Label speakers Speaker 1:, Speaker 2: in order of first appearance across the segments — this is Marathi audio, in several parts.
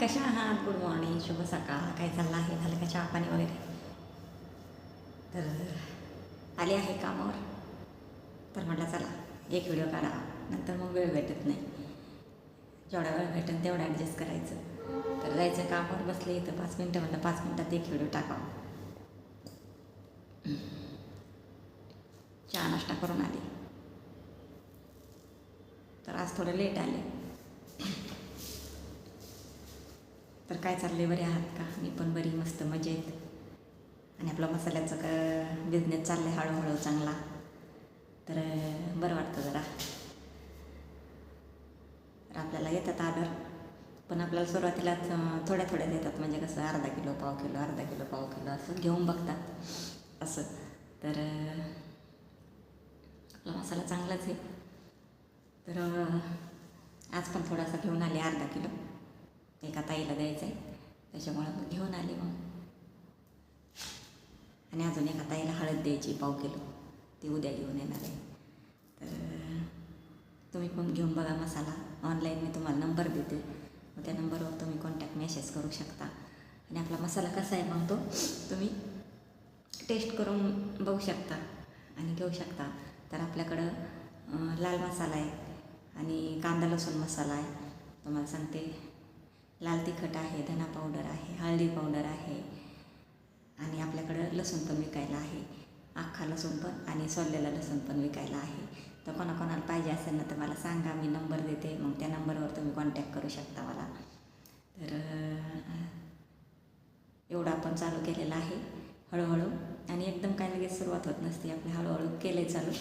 Speaker 1: कशा आहात? गुड मॉर्निंग, शुभ सकाळ. काय चाललं आहे? झालं का चहा पाणी वगैरे? तर आले आहे कामावर. तर म्हटलं चला एक व्हिडिओ काढा. नंतर मग वेळ भेटत नाही. जेवढा वेळ भेटेल तेवढा ॲडजस्ट करायचं. तर जायचं कामावर, बसले इथं 5 मिनटं, म्हटलं 5 मिनटात एक व्हिडिओ टाकावा. चहा नाश्ता करून आले. तर आज थोडं लेट आले. तर काय चालले, बरे आहात का? मी पण बरी, मस्त मजेत. आणि आपला मसाल्याचं बिझनेस चाललं आहे हळूहळू चांगला. तर बरं वाटतं जरा. तर आपल्याला येतात ऑर्डर, पण आपल्याला सुरुवातीला थोड्या थोड्या देतात. म्हणजे कसं अर्धा किलो, पाव किलो, अर्धा किलो, पाव किलो असं घेऊन बघतात असं. तर आपला मसाला चांगलाच आहे. तर आज पण थोडासा घेऊन आले, अर्धा किलो. एका ताईला द्यायचं आहे, त्याच्यामुळं मग घेऊन आले मग. आणि अजून एका ताईला हळद द्यायची पाव किलो, ती उद्या घेऊन येणार आहे. तर तुम्ही पण घेऊन बघा मसाला. ऑनलाईन मी तुम्हाला नंबर देते, मग त्या नंबरवर तुम्ही कॉन्टॅक्ट मेसेज करू शकता. आणि आपला मसाला कसा आहे मग तो तुम्ही टेस्ट करून बघू शकता आणि घेऊ शकता. तर आपल्याकडं लाल मसाला आहे आणि कांदा लसूण मसाला आहे. तुम्हाला सांगते, लाल तिखट आहे, धना पावडर आहे, हळदी पावडर आहे. आणि आपल्याकडं लसूण पण विकायला आहे, अख्खा लसूण पण आणि सोललेला लसूण पण विकायला आहे. तर कोणाकोणाला पाहिजे असेल ना तर मला सांगा, मी नंबर देते, मग त्या नंबरवर तुम्ही कॉन्टॅक्ट करू शकता मला. तर एवढं आपण चालू केलेलं आहे हळूहळू. आणि एकदम काय लगेच सुरुवात होत नसते, आपलं हळूहळू केलं आहे चालू.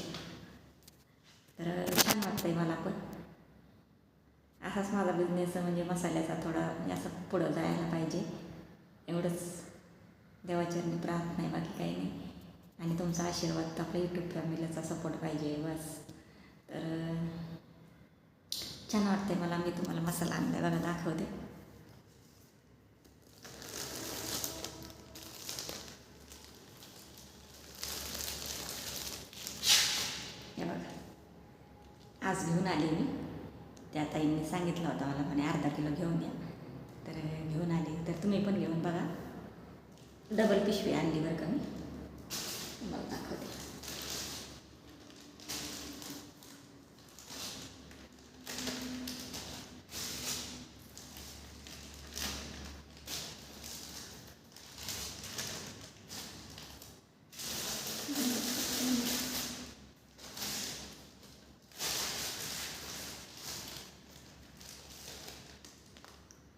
Speaker 1: तर छान वाटतं आहे मला पण. असाच माझा बिझनेस म्हणजे मसाल्याचा थोडा असं पुढं जायला पाहिजे, एवढंच देवाचरणी प्रार्थना आहे, बाकी काही नाही. आणि तुमचा आशीर्वाद, आपल्या यूट्यूब फॅमिलीचा सपोर्ट पाहिजे बस. तर छान वाटते मला. मी तुम्हाला मसाला आणला बघा, दाखवते. हे बघा, आज घेऊन आले मी. त्या ताईंनी सांगितलं होतं मला, म्हणे अर्धा किलो घेऊन या. तर घेऊन आले. तर तुम्ही पण घेऊन बघा. डबल पिशवी आणली बरं का मी, मला दाखवते.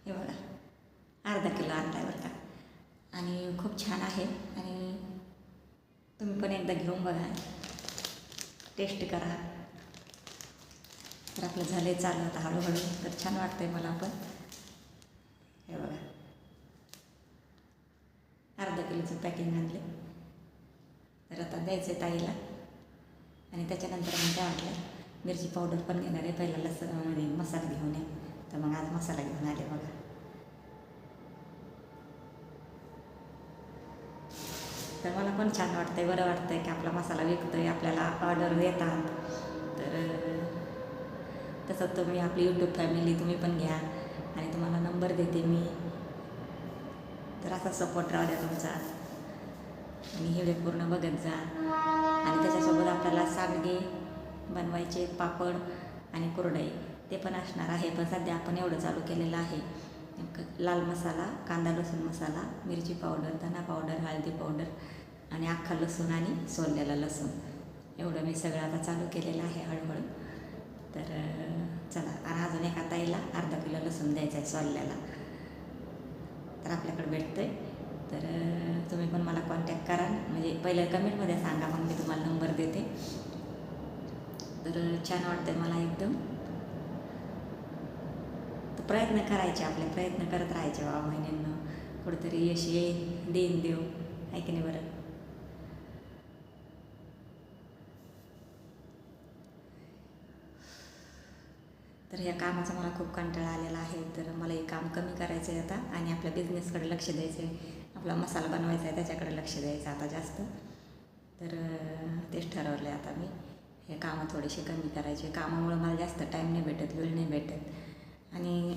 Speaker 1: हे बघा, अर्धा किलो आणला आहे बरं का. आणि खूप छान आहे. आणि तुम्ही पण एकदा घेऊन बघा, टेस्ट करा. तर आपलं झालं आहे चालू आता हळूहळू. तर छान वाटतं आहे मला पण. हे बघा, अर्धा किलोचं पॅकिंग आणले. तर आता द्यायचं आहे ताईला. आणि त्याच्यानंतर मग काय म्हटलं, मिरची पावडर पण घेणार आहे. पहिला लसूण म्हणजे मसाला घेऊन ये. तर मग आज मसाला घेऊन आले बघा. तर मला पण छान वाटतं आहे, बरं वाटतं आहे की आपला मसाला विकतो आहे, आपल्याला ऑर्डर येतात. तर तसं तुम्ही आपली यूट्यूब फॅमिली तुम्ही पण घ्या. आणि तुम्हाला नंबर देते मी. तर असा सपोर्ट राहू द्या तुमचा. आणि व्हिडिओ पूर्ण बघत जा. आणि त्याच्यासोबत आपल्याला सांडगे बनवायचे, पापड आणि कुरडई ते पण असणार आहे. पण सध्या आपण एवढं चालू केलेलं आहे, लाल मसाला, कांदा लसूण मसाला, मिरची पावडर, धना पावडर, हळदी पावडर आणि अख्खा लसूण आणि सोललेला लसूण, एवढं मी सगळं आता चालू केलेलं आहे हळूहळू. तर चला. आणि अजून एका ताईला अर्धा किलो लसूण द्यायचा आहे सोललेला. तर आपल्याकडे भेटतं आहे. तर तुम्ही पण मला कॉन्टॅक्ट करा. म्हणजे पहिलं कमेंटमध्ये सांगा, मग मी तुम्हाला नंबर देते. तर छान वाटतं मला एकदम. तर प्रयत्न करायचे, आपले प्रयत्न करत राहायचे बाबा बहिणींना. कुठंतरी यश येईल, देईन देव, आहे की नाही बरं. तर ह्या कामाचा मला खूप कंटाळा आलेला आहे. तर मला हे काम कमी करायचं आहे आता. आणि आपल्या बिझनेसकडे लक्ष द्यायचं आहे, आपला मसाला बनवायचा आहे त्याच्याकडे लक्ष द्यायचं आता जास्त. तर तेच ठरवलं आहे आता मी, हे कामं थोडेसे कमी करायचे. कामामुळं मला जास्त टाईम नाही भेटत, वेळ नाही भेटत. आणि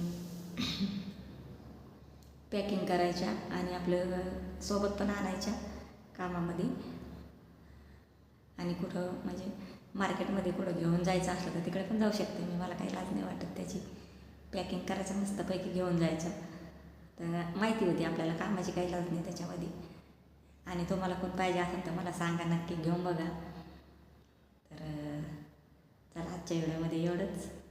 Speaker 1: पॅकिंग करायच्या आणि आपलं सोबत पण आणायच्या कामामध्ये. आणि कुठं म्हणजे मार्केटमध्ये कुठं घेऊन जायचं असलं तर तिकडे पण जाऊ शकते मी, मला काही लाज नाही वाटत त्याची. पॅकिंग करायचं मस्तपैकी घेऊन जायचं. तर माहिती होती आपल्याला, कामाची काही लाज नाही त्याच्यामध्ये. आणि तुम्हाला कोण पाहिजे असेल तर मला सांगा, नक्की घेऊन बघा. तर चला, आजच्या व्हिडिओमध्ये एवढंच.